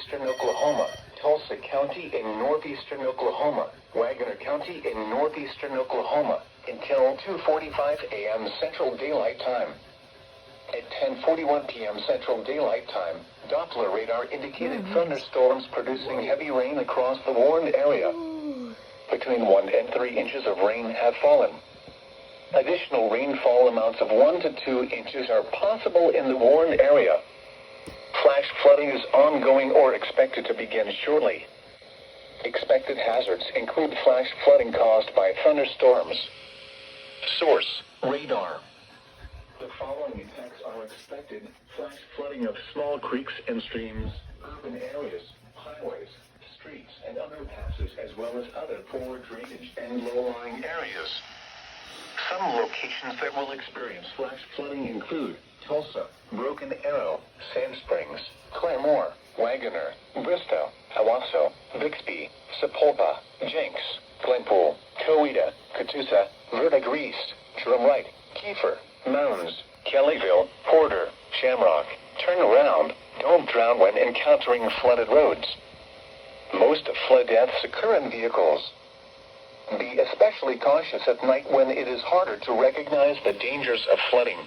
northeastern Oklahoma, Tulsa County in northeastern Oklahoma, Wagner County in northeastern Oklahoma, until 2:45 a.m. Central Daylight Time. At 10:41 p.m. Central Daylight Time, Doppler radar indicated thunderstorms producing heavy rain across the warned area. Between 1 and 3 inches of rain have fallen. Additional rainfall amounts of 1 to 2 inches are possible in the warned area. Flash flooding is ongoing or expected to begin shortly. Expected hazards include flash flooding caused by thunderstorms. Source: radar. The following attacks are expected: flash flooding of small creeks and streams, urban areas, highways, streets, and underpasses, as well as other poor drainage and low-lying areas. Some locations that will experience flash flooding include Tulsa, Broken Arrow, Sand Springs, Claremore, Wagoner, Bristow, Owasso, Bixby, Sepulpa, Jenks, Glenpool, Coweta, Catoosa, Verdigre East, Drum Right, Kiefer, Mounds, Kellyville, Porter, Shamrock. Turn around. Don't drown when encountering flooded roads. Most flood deaths occur in vehicles. Be especially cautious at night when it is harder to recognize the dangers of flooding.